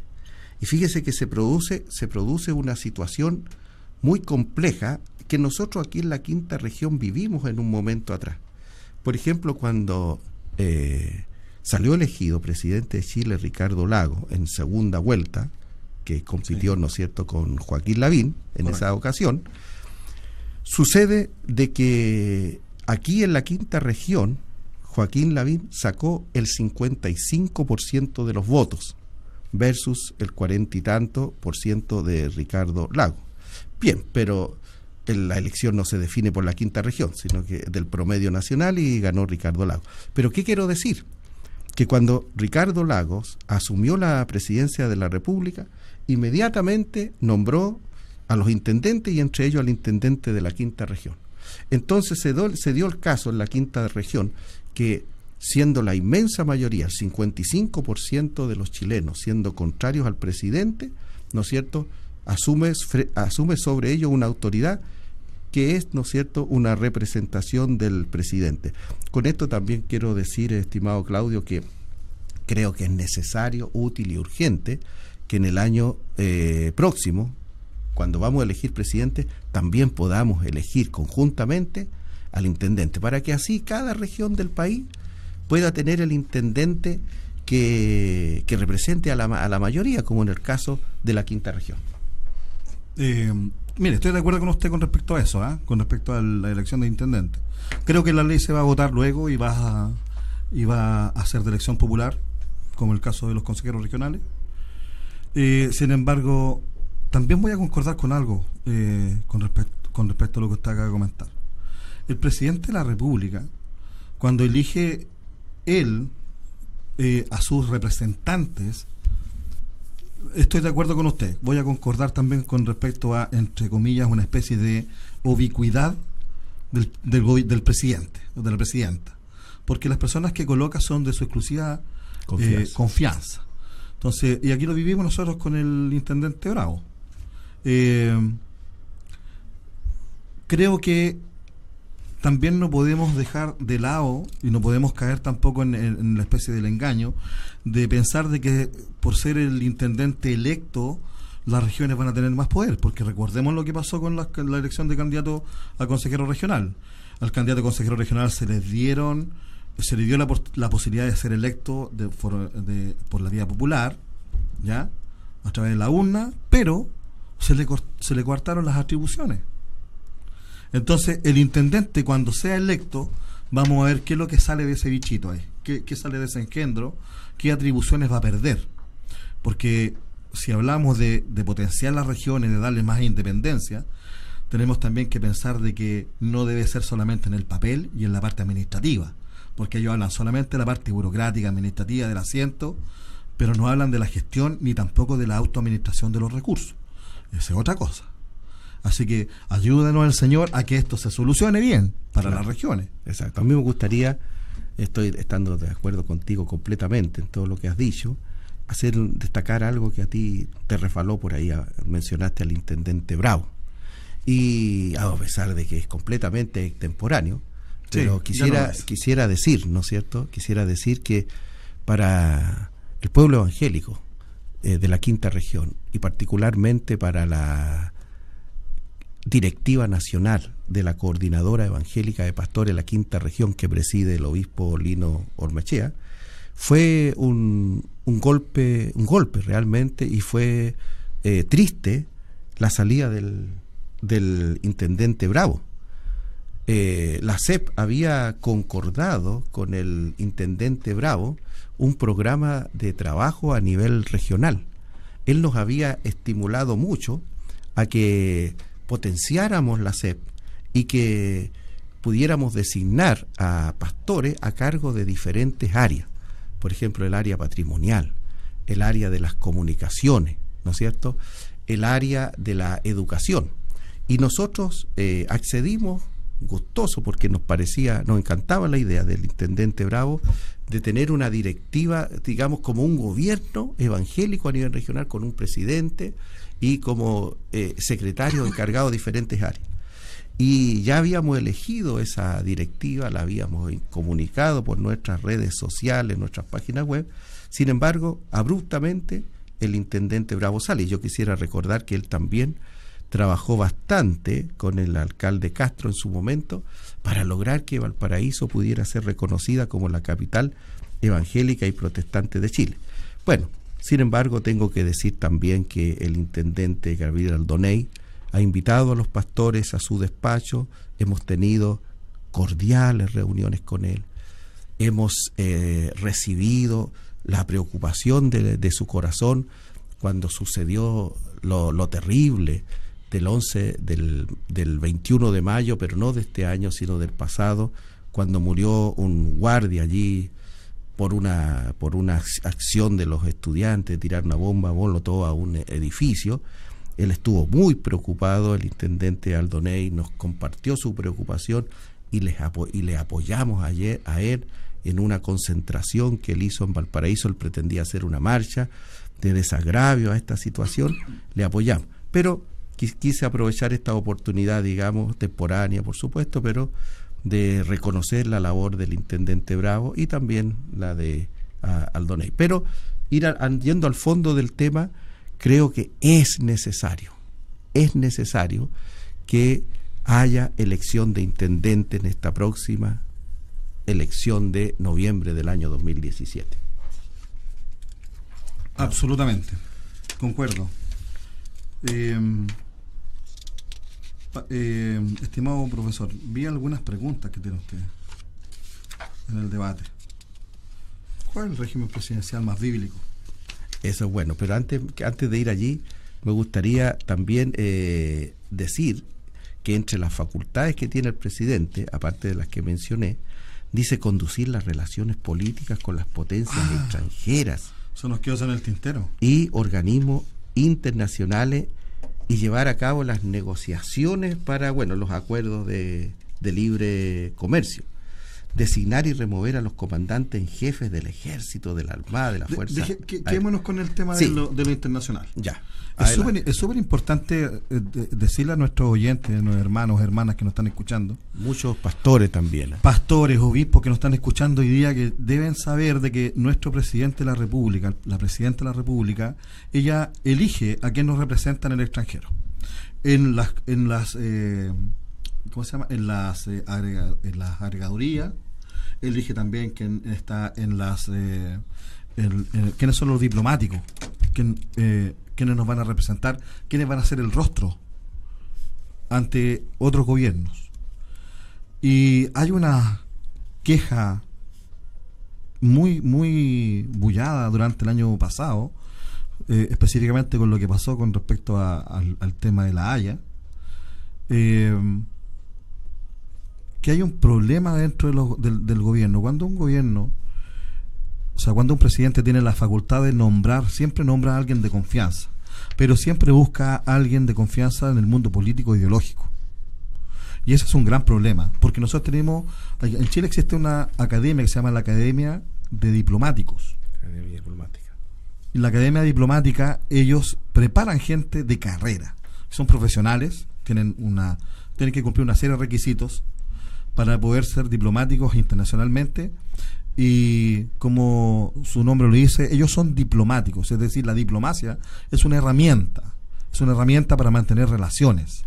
Y fíjese que se produce una situación muy compleja que nosotros aquí en la Quinta Región vivimos en un momento atrás. Por ejemplo, cuando salió elegido presidente de Chile Ricardo Lagos en segunda vuelta, que compitió, ¿no es cierto?, con Joaquín Lavín en esa ocasión, sucede de que aquí en la Quinta Región Joaquín Lavín sacó el 55% de los votos versus el 40 y tanto por ciento de Ricardo Lagos. Bien, pero la elección no se define por la Quinta Región, sino que del promedio nacional, y ganó Ricardo Lagos. Pero ¿qué quiero decir? Que cuando Ricardo Lagos asumió la presidencia de la República, inmediatamente nombró a los intendentes y entre ellos al intendente de la Quinta Región. Entonces se dio el caso en la Quinta Región que, siendo la inmensa mayoría, el 55% de los chilenos, siendo contrarios al presidente, ¿no es cierto?, asume sobre ello una autoridad que es, ¿no es cierto?, una representación del presidente. Con esto también quiero decir, estimado Claudio, que creo que es necesario, útil y urgente que en el año próximo, cuando vamos a elegir presidente, también podamos elegir conjuntamente al intendente, para que así cada región del país pueda tener el intendente que represente a la mayoría, como en el caso de la Quinta Región. Mire, estoy de acuerdo con usted con respecto a eso, con respecto a la elección de intendente. Creo que la ley se va a votar luego y va a ser de elección popular, como el caso de los consejeros regionales. Sin embargo, también voy a concordar con algo con respecto a lo que usted acaba de comentar. El presidente de la República, cuando elige él a sus representantes, estoy de acuerdo con usted. Voy a concordar también con respecto a, entre comillas, una especie de ubicuidad del presidente o de la presidenta, porque las personas que coloca son de su exclusiva confianza. Entonces, y aquí lo vivimos nosotros con el intendente Bravo. Creo que también no podemos dejar de lado y no podemos caer tampoco en la especie del engaño de pensar de que por ser el intendente electo las regiones van a tener más poder, porque recordemos lo que pasó con la elección de candidato a consejero regional. Al candidato a consejero regional se le dio la posibilidad de ser electo por la vía popular, ya, a través de la urna, pero se le coartaron las atribuciones. Entonces, el intendente, cuando sea electo, vamos a ver qué es lo que sale de ese bichito ahí, qué sale de ese engendro, qué atribuciones va a perder. Porque si hablamos de potenciar las regiones, de darles más independencia, tenemos también que pensar de que no debe ser solamente en el papel y en la parte administrativa, porque ellos hablan solamente de la parte burocrática, administrativa, del asiento, pero no hablan de la gestión ni tampoco de la autoadministración de los recursos. Esa es otra cosa. Así que ayúdenos el Señor a que esto se solucione bien para las regiones. Exacto. A mí me gustaría, estoy estando de acuerdo contigo completamente en todo lo que has dicho, destacar algo que a ti te refaló por ahí. Mencionaste al intendente Bravo. Y a pesar de que es completamente extemporáneo, pero quisiera decir, ¿no es cierto? Quisiera decir que para el pueblo evangélico de la Quinta Región, y particularmente para la directiva nacional de la Coordinadora Evangélica de Pastores de la Quinta Región, que preside el obispo Lino Ormechea, fue un golpe realmente, y fue triste la salida del intendente Bravo. la CEP había concordado con el intendente Bravo un programa de trabajo a nivel regional. Él nos había estimulado mucho a que potenciáramos la CEP y que pudiéramos designar a pastores a cargo de diferentes áreas. Por ejemplo, el área patrimonial, el área de las comunicaciones, ¿no es cierto?, el área de la educación. Y nosotros accedimos gustoso porque nos encantaba la idea del intendente Bravo de tener una directiva, digamos, como un gobierno evangélico a nivel regional, con un presidente y como secretario encargado de diferentes áreas. Y ya habíamos elegido esa directiva, la habíamos comunicado por nuestras redes sociales, nuestras páginas web. Sin embargo, abruptamente el intendente Bravo sale. Y yo quisiera recordar que él también trabajó bastante con el alcalde Castro en su momento para lograr que Valparaíso pudiera ser reconocida como la capital evangélica y protestante de Chile. Bueno, sin embargo, tengo que decir también que el intendente Gabriel Aldoney ha invitado a los pastores a su despacho, hemos tenido cordiales reuniones con él, hemos recibido la preocupación de su corazón cuando sucedió lo terrible del 21 de mayo, pero no de este año, sino del pasado, cuando murió un guardia allí por una acción de los estudiantes, tirar una bomba molotov a un edificio. Él estuvo muy preocupado, el intendente Aldoney nos compartió su preocupación y le apoyamos ayer a él en una concentración que él hizo en Valparaíso. Él pretendía hacer una marcha de desagravio a esta situación, le apoyamos. Pero quise aprovechar esta oportunidad, digamos, temporánea, por supuesto, pero de reconocer la labor del intendente Bravo y también la de Aldoney. Pero yendo al fondo del tema, creo que es necesario que haya elección de intendente en esta próxima elección de noviembre del año 2017. Absolutamente, concuerdo. Estimado profesor, vi algunas preguntas que tiene usted en el debate. ¿Cuál es el régimen presidencial más bíblico? Eso es bueno, pero antes de ir allí, me gustaría también decir que entre las facultades que tiene el presidente, aparte de las que mencioné, dice conducir las relaciones políticas con las potencias extranjeras. Eso nos quedó en el tintero. Y organismos internacionales, y llevar a cabo las negociaciones para, los acuerdos de libre comercio. Designar y remover a los comandantes en jefes del ejército, de la armada, de la fuerza. Quedémonos con el tema de lo internacional. Ya. Es súper importante decirle a nuestros oyentes, a nuestros hermanos, hermanas que nos están escuchando. Muchos pastores también. Pastores, obispos que nos están escuchando hoy día, que deben saber de que nuestro presidente de la República, la presidenta de la República, ella elige a quien nos representa en el extranjero. En las ¿cómo se llama? En las agregadurías, elige también quién está en las quiénes son los diplomáticos, quiénes nos van a representar, quiénes van a ser el rostro ante otros gobiernos. Y hay una queja muy bullada durante el año pasado, específicamente con lo que pasó con respecto al tema de la Haya, que hay un problema dentro del gobierno. Cuando un gobierno, cuando un presidente tiene la facultad de nombrar, siempre nombra a alguien de confianza, pero siempre busca a alguien de confianza en el mundo político e ideológico. Y ese es un gran problema, porque nosotros tenemos, en Chile existe una academia que se llama la Academia de Diplomáticos. Academia Diplomática. Y la Academia Diplomática, ellos preparan gente de carrera, son profesionales, tienen que cumplir una serie de requisitos para poder ser diplomáticos internacionalmente, y como su nombre lo dice, ellos son diplomáticos, es decir, la diplomacia es una herramienta para mantener relaciones.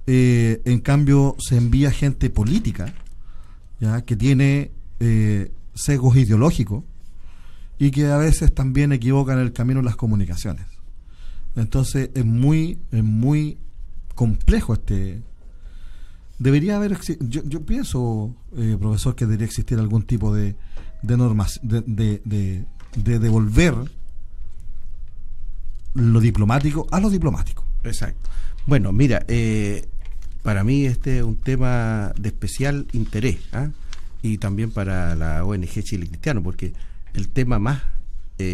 En cambio, se envía gente política, ya que tiene sesgos ideológicos y que a veces también equivocan el camino en las comunicaciones. Entonces es muy complejo debería haber, yo pienso, profesor, que debería existir algún tipo de normas, de devolver lo diplomático a lo diplomático. Exacto. Bueno, mira, para mí este es un tema de especial interés, y también para la ONG Chile Cristiano, porque el tema más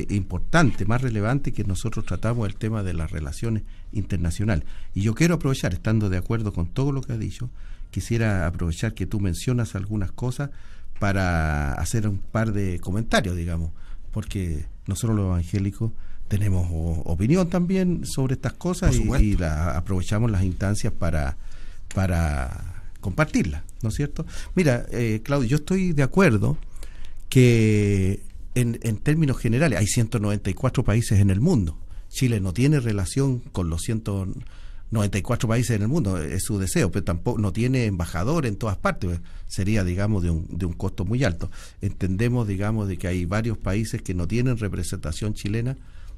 importante, más relevante que nosotros tratamos es el tema de las relaciones internacionales. Y yo quiero aprovechar, estando de acuerdo con todo lo que ha dicho, quisiera aprovechar que tú mencionas algunas cosas para hacer un par de comentarios, digamos, porque nosotros los evangélicos tenemos opinión también sobre estas cosas y aprovechamos las instancias para compartirlas, ¿no es cierto? Mira, Claudio, yo estoy de acuerdo que en términos generales hay 194 países en el mundo. Chile no tiene relación con los 194 países en el mundo, es su deseo, pero tampoco no tiene embajador en todas partes, sería, digamos, de un costo muy alto. Entendemos, digamos, de que hay varios países que no tienen representación chilena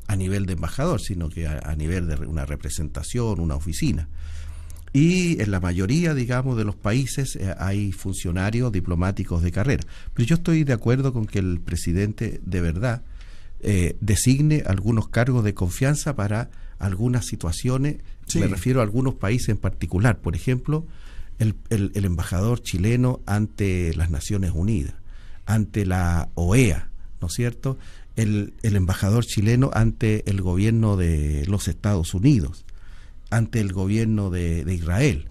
a nivel de embajador, sino que a nivel de una representación, una oficina. Y en la mayoría, digamos, de los países hay funcionarios diplomáticos de carrera. Pero yo estoy de acuerdo con que el presidente de verdad designe algunos cargos de confianza para algunas situaciones. Sí. Me refiero a algunos países en particular. Por ejemplo, el embajador chileno ante las Naciones Unidas, ante la OEA, ¿no es cierto? El embajador chileno ante el gobierno de los Estados Unidos, ante el gobierno de Israel,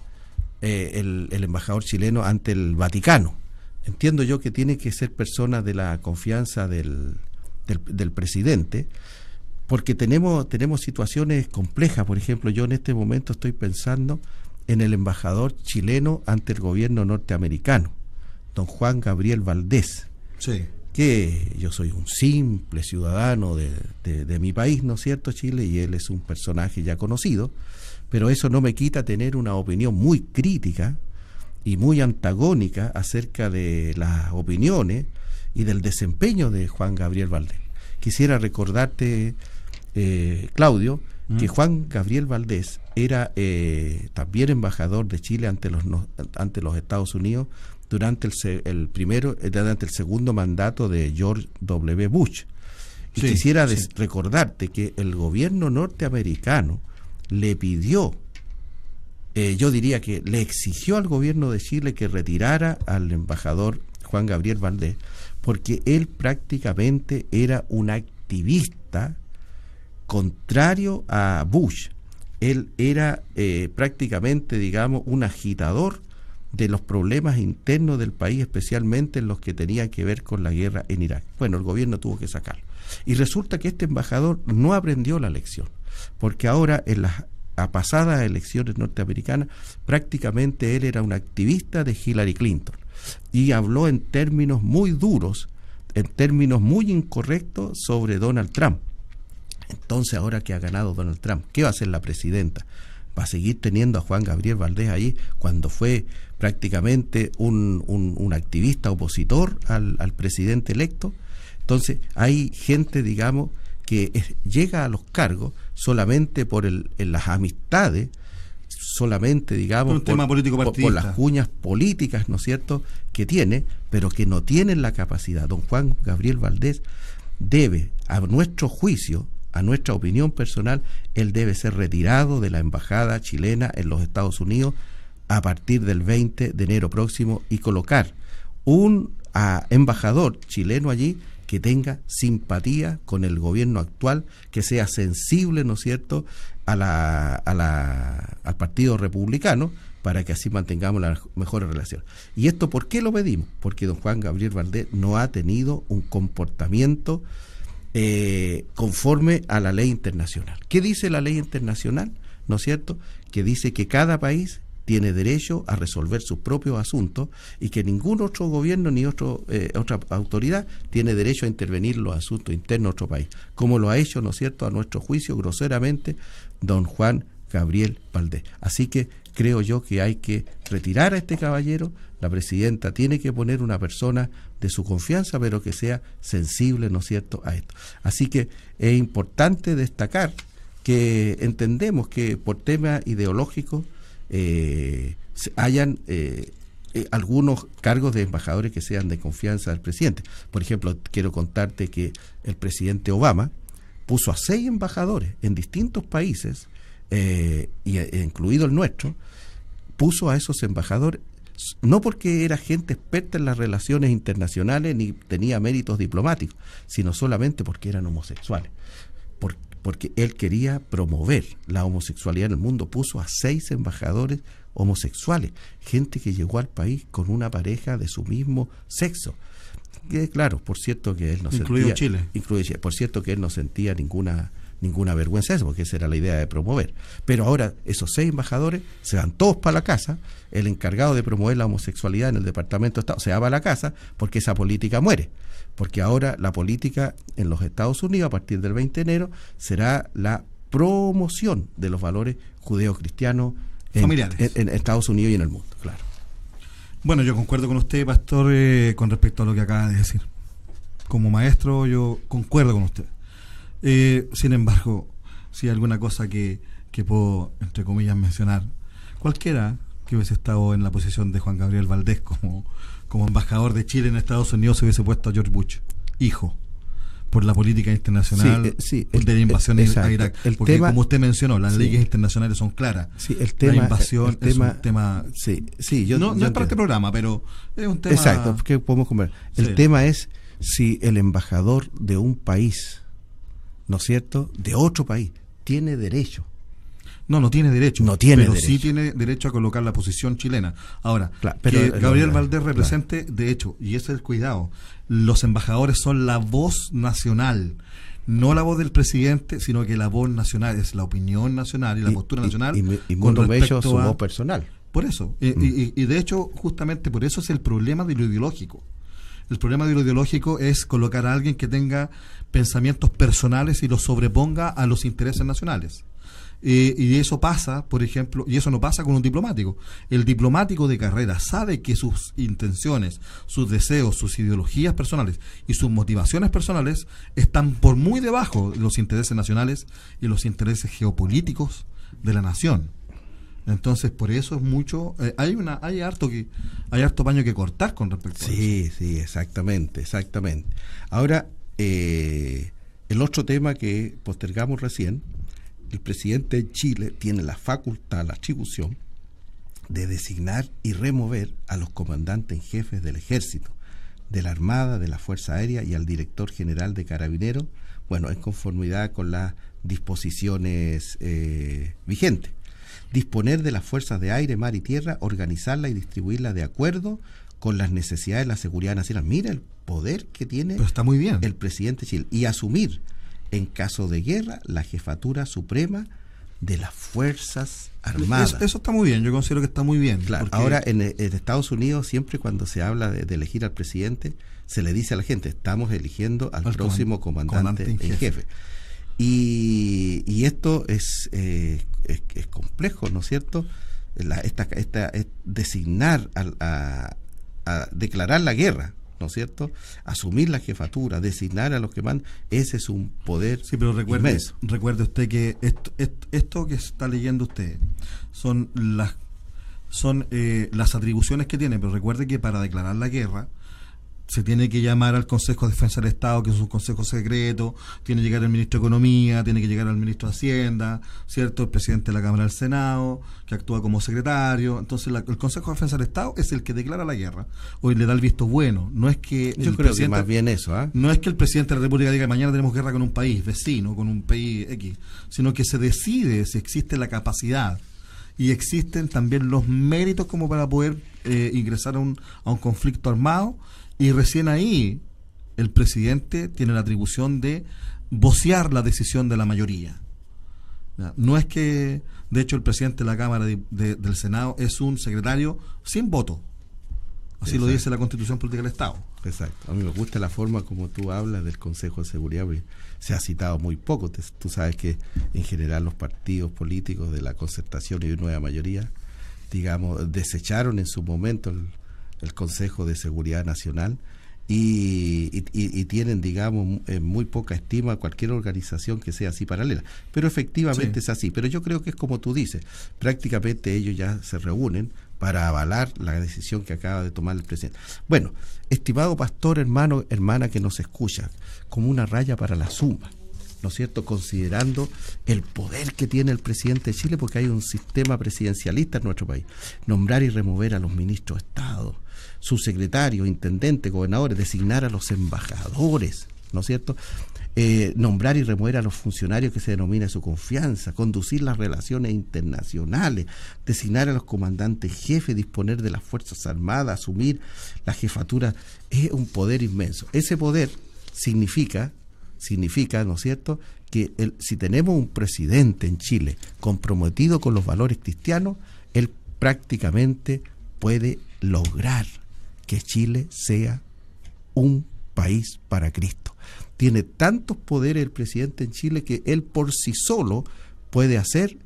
el embajador chileno ante el Vaticano. Entiendo yo que tiene que ser persona de la confianza del presidente, porque tenemos situaciones complejas. Por ejemplo, yo en este momento estoy pensando en el embajador chileno ante el gobierno norteamericano, don Juan Gabriel Valdés. Sí. Que yo soy un simple ciudadano de mi país, ¿no es cierto?, Chile, y él es un personaje ya conocido, pero eso no me quita tener una opinión muy crítica y muy antagónica acerca de las opiniones y del desempeño de Juan Gabriel Valdés. Quisiera recordarte, Claudio, que Juan Gabriel Valdés era también embajador de Chile ante los Estados Unidos durante el segundo mandato de George W. Bush. Y sí, quisiera recordarte que el gobierno norteamericano le pidió, yo diría que le exigió al gobierno de Chile que retirara al embajador Juan Gabriel Valdés, porque él prácticamente era un activista contrario a Bush. Él era prácticamente, digamos, un agitador de los problemas internos del país, especialmente en los que tenían que ver con la guerra en Irak. Bueno, el gobierno tuvo que sacarlo. Y resulta que este embajador no aprendió la lección, porque ahora en las pasadas elecciones norteamericanas prácticamente él era un activista de Hillary Clinton y habló en términos muy duros, en términos muy incorrectos sobre Donald Trump. Entonces, ahora que ha ganado Donald Trump, ¿qué va a hacer la presidenta? ¿Va a seguir teniendo a Juan Gabriel Valdés ahí cuando fue prácticamente un activista opositor al presidente electo? Entonces, hay gente, digamos, que llega a los cargos solamente por las amistades, solamente, digamos, un tema político partidista, por las cuñas políticas, ¿no es cierto?, que tiene, pero que no tienen la capacidad. Don Juan Gabriel Valdés debe, a nuestro juicio, a nuestra opinión personal, él debe ser retirado de la embajada chilena en los Estados Unidos a partir del 20 de enero próximo y colocar un embajador chileno allí que tenga simpatía con el gobierno actual, que sea sensible, ¿no es cierto?, al Partido Republicano, para que así mantengamos las mejores relaciones. ¿Y esto por qué lo pedimos? Porque don Juan Gabriel Valdés no ha tenido un comportamiento conforme a la ley internacional. ¿Qué dice la ley internacional? ¿No es cierto? Que dice que cada país tiene derecho a resolver sus propios asuntos y que ningún otro gobierno ni otra autoridad tiene derecho a intervenir en los asuntos internos de otro país, como lo ha hecho, ¿no es cierto?, a nuestro juicio, groseramente, don Juan Gabriel Valdés. Así que creo yo que hay que retirar a este caballero. La presidenta tiene que poner una persona de su confianza, pero que sea sensible, ¿no es cierto?, a esto. Así que es importante destacar que entendemos que por temas ideológicos hayan algunos cargos de embajadores que sean de confianza del presidente. Por ejemplo, quiero contarte que el presidente Obama puso a 6 embajadores en distintos países, incluido el nuestro, puso a esos embajadores no porque era gente experta en las relaciones internacionales ni tenía méritos diplomáticos, sino solamente porque eran homosexuales. Porque él quería promover la homosexualidad en el mundo, puso a 6 embajadores homosexuales, gente que llegó al país con una pareja de su mismo sexo. Que, claro, por cierto que él no incluido sentía, Chile. Por cierto que él no sentía ninguna vergüenza de eso, porque esa era la idea de promover. Pero ahora esos 6 embajadores se van todos para la casa, el encargado de promover la homosexualidad en el Departamento de Estado se va para la casa porque esa política muere. Porque ahora la política en los Estados Unidos, a partir del 20 de enero, será la promoción de los valores judeo-cristianos familiares en Estados Unidos y en el mundo, claro. Bueno, yo concuerdo con usted, pastor, con respecto a lo que acaba de decir. Como maestro, yo concuerdo con usted. Sin embargo, si hay alguna cosa que puedo, entre comillas, mencionar, cualquiera que hubiese estado en la posición de Juan Gabriel Valdés como embajador de Chile en Estados Unidos se hubiese puesto a George Bush, hijo, por la política internacional de la invasión a Irak. Porque como usted mencionó, las leyes internacionales son claras. Sí, la invasión es un tema... yo es para este programa, pero es un tema... Exacto, porque podemos comer. El tema es si el embajador de un país, ¿no es cierto?, de otro país, tiene derecho. No tiene derecho. Pero sí tiene derecho a colocar la posición chilena. Ahora, que Gabriel Valdés represente, de hecho, y ese es el cuidado, los embajadores son la voz nacional, no la voz del presidente, sino que la voz nacional, es la opinión nacional y la postura nacional. Y Mundo Bello su voz personal. Por eso, y de hecho, justamente por eso es el problema de lo ideológico. El problema de lo ideológico es colocar a alguien que tenga pensamientos personales y los sobreponga a los intereses nacionales. Y eso pasa, por ejemplo, y eso no pasa con un diplomático. El diplomático de carrera sabe que sus intenciones, sus deseos, sus ideologías personales y sus motivaciones personales están por muy debajo de los intereses nacionales y los intereses geopolíticos de la nación. Entonces, por eso es mucho, hay harto paño que cortar con respecto a eso. Sí, exactamente. Ahora, el otro tema que postergamos recién, el presidente de Chile tiene la facultad, la atribución de designar y remover a los comandantes en jefes del Ejército, de la Armada, de la Fuerza Aérea y al director general de Carabineros, en conformidad con las disposiciones vigentes. Disponer de las fuerzas de aire, mar y tierra, organizarla y distribuirla de acuerdo con las necesidades de la seguridad nacional. Mira el poder que tiene Pero está muy bien. el presidente de Chile. Y asumir, en caso de guerra, la jefatura suprema de las Fuerzas Armadas. Eso está muy bien, yo considero que está muy bien. Claro, ahora en Estados Unidos, siempre cuando se habla de elegir al presidente, se le dice a la gente, estamos eligiendo al próximo comandante en jefe. Y esto es complejo, ¿no es cierto? Designar a declarar la guerra, ¿no es cierto? Asumir la jefatura, designar a los que mandan, ese es un poder inmenso. Recuerde usted que esto que está leyendo usted son las atribuciones que tiene, pero recuerde que para declarar la guerra se tiene que llamar al Consejo de Defensa del Estado, que es un consejo secreto, tiene que llegar el ministro de Economía, tiene que llegar al ministro de Hacienda, ¿cierto? El presidente de la Cámara del Senado, que actúa como secretario. Entonces el Consejo de Defensa del Estado es el que declara la guerra, o le da el visto bueno. No es que yo creo que más bien eso, no es que el presidente de la República diga mañana tenemos guerra con un país vecino, con un país X, sino que se decide si existe la capacidad y existen también los méritos como para poder ingresar a un conflicto armado. Y recién ahí el presidente tiene la atribución de vocear la decisión de la mayoría. No es que, de hecho, el presidente de la Cámara del Senado es un secretario sin voto. Así lo dice la Constitución Política del Estado. Exacto. A mí me gusta la forma como tú hablas del Consejo de Seguridad, porque se ha citado muy poco. Tú sabes que en general los partidos políticos de la concertación y de nueva mayoría, digamos, desecharon en su momento el Consejo de Seguridad Nacional y tienen, digamos, muy poca estima a cualquier organización que sea así paralela. Pero efectivamente es así. Pero yo creo que es como tú dices, prácticamente ellos ya se reúnen para avalar la decisión que acaba de tomar el presidente. Bueno, estimado pastor, hermano, hermana que nos escucha, como una raya para la suma, ¿no es cierto?, considerando el poder que tiene el presidente de Chile, porque hay un sistema presidencialista en nuestro país. Nombrar y remover a los ministros de Estado, subsecretarios, intendentes, gobernadores, designar a los embajadores, ¿no es cierto?, nombrar y remover a los funcionarios que se denomina su confianza, conducir las relaciones internacionales, designar a los comandantes jefes, disponer de las Fuerzas Armadas, asumir la jefatura, es un poder inmenso. Ese poder significa, ¿no es cierto?, que si tenemos un presidente en Chile comprometido con los valores cristianos, él prácticamente puede lograr que Chile sea un país para Cristo. Tiene tantos poderes el presidente en Chile que él por sí solo puede hacer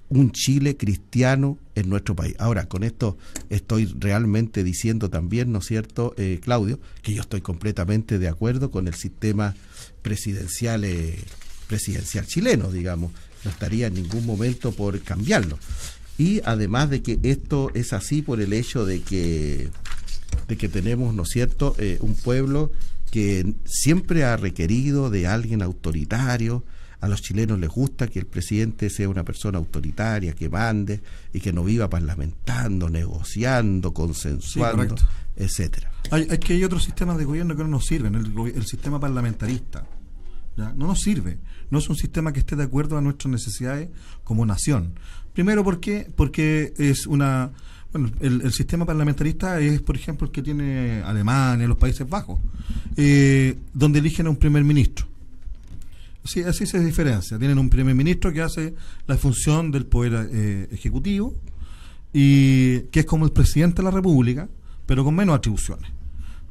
un Chile cristiano en nuestro país. Ahora, con esto estoy realmente diciendo también, ¿no es cierto, Claudio?, que yo estoy completamente de acuerdo con el sistema presidencial chileno, digamos. No estaría en ningún momento por cambiarlo. Y además de que esto es así por el hecho de que tenemos, ¿no es cierto?, un pueblo que siempre ha requerido de alguien autoritario. A los chilenos les gusta que el presidente sea una persona autoritaria, que mande y que no viva parlamentando, negociando, consensuando, sí, etcétera. Hay otros sistemas de gobierno que no nos sirven. El sistema parlamentarista, ¿ya?, no nos sirve. No es un sistema que esté de acuerdo a nuestras necesidades como nación. Primero, porque es una... Bueno, el sistema parlamentarista es, por ejemplo, el que tiene Alemania, los Países Bajos, donde eligen a un primer ministro. Sí, así se diferencia. Tienen un primer ministro que hace la función del poder ejecutivo, y que es como el presidente de la República, pero con menos atribuciones.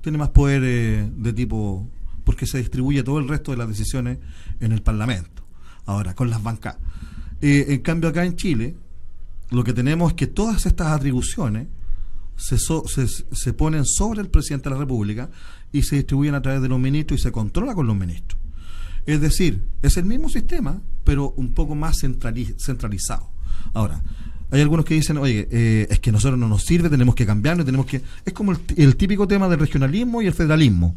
Tiene más poder de tipo... porque se distribuye todo el resto de las decisiones en el Parlamento. Ahora, con las bancadas. En cambio, acá en Chile, lo que tenemos es que todas estas atribuciones se ponen sobre el presidente de la República y se distribuyen a través de los ministros y se controla con los ministros. Es decir, es el mismo sistema, pero un poco más centralizado. Ahora, hay algunos que dicen, oye, es que a nosotros no nos sirve, tenemos que cambiarlo, es como el típico tema del regionalismo y el federalismo.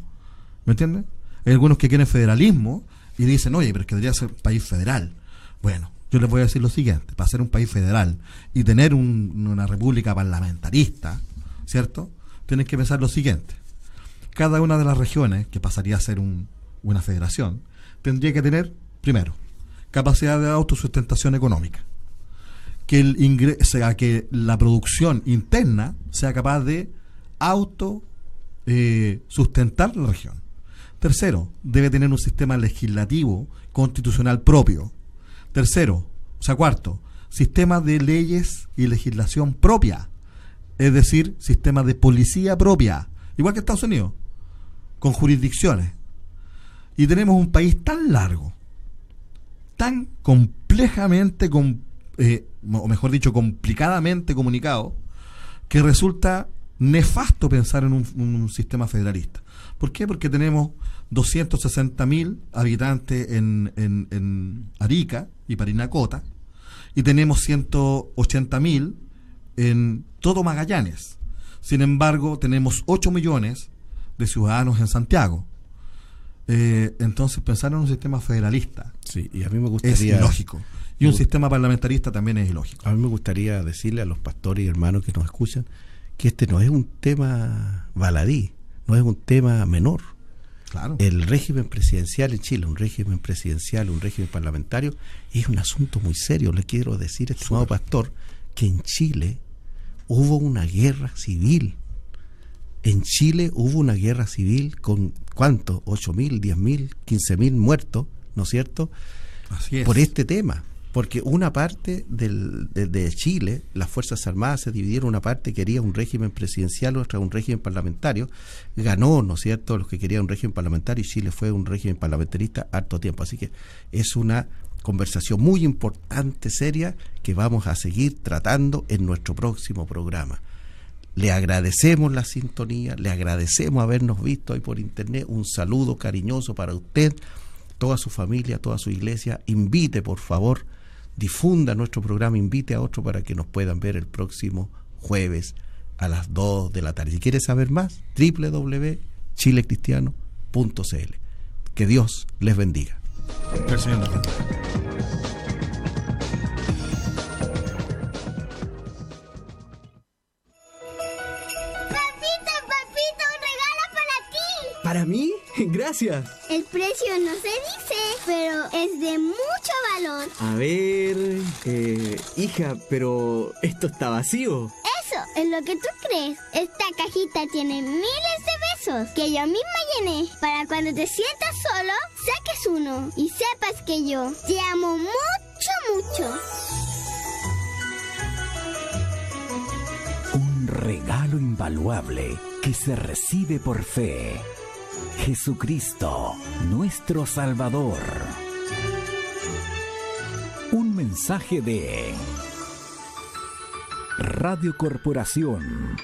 ¿Me entiendes? Hay algunos que quieren federalismo y dicen, oye, pero es que debería ser país federal. Bueno, yo les voy a decir lo siguiente: para ser un país federal y tener una república parlamentarista, ¿cierto?, tienes que pensar lo siguiente. Cada una de las regiones, que pasaría a ser una federación, tendría que tener, primero, capacidad de autosustentación económica, que la producción interna sea capaz de sustentar la región. Tercero, debe tener un sistema legislativo constitucional propio. Cuarto, sistema de leyes y legislación propia, es decir, sistema de policía propia, igual que Estados Unidos, con jurisdicciones. Y tenemos un país tan largo, tan complejamente, o mejor dicho, complicadamente comunicado, que resulta nefasto pensar en un sistema federalista. ¿Por qué? Porque tenemos 260.000 habitantes en Arica y Parinacota, y tenemos 180.000 en todo Magallanes. Sin embargo, tenemos 8 millones de ciudadanos en Santiago. Entonces, pensar en un sistema federalista, sí, y a mí me gustaría, es ilógico. Y un sistema parlamentarista también es ilógico. A mí me gustaría decirle a los pastores y hermanos que nos escuchan que este no es un tema baladí, no es un tema menor. Claro. El régimen presidencial en Chile, un régimen presidencial, un régimen parlamentario, es un asunto muy serio. Le quiero decir, estimado pastor, que en Chile hubo una guerra civil. En Chile hubo una guerra civil con, ¿cuánto? 8.000, 10.000, 15.000 muertos, ¿no es cierto? Así es. Por este tema. Porque una parte de Chile, las Fuerzas Armadas se dividieron, una parte quería un régimen presidencial, otra un régimen parlamentario. Ganó, ¿no es cierto?, los que querían un régimen parlamentario, y Chile fue un régimen parlamentarista harto tiempo. Así que es una conversación muy importante, seria, que vamos a seguir tratando en nuestro próximo programa. Le agradecemos la sintonía, le agradecemos habernos visto ahí por internet. Un saludo cariñoso para usted, toda su familia, toda su iglesia. Invite, por favor, difunda nuestro programa, invite a otro para que nos puedan ver el próximo jueves a las 2 de la tarde. Si quieres saber más, www.chilecristiano.cl. Que Dios les bendiga. Que el Señor les bendiga. ¿Para mí? Gracias. El precio no se dice, pero es de mucho valor. A ver, hija, pero esto está vacío. Eso es lo que tú crees. Esta cajita tiene miles de besos que yo misma llené. Para cuando te sientas solo, saques uno y sepas que yo te amo mucho, mucho. Un regalo invaluable que se recibe por fe. Jesucristo, nuestro Salvador. Un mensaje de Radio Corporación.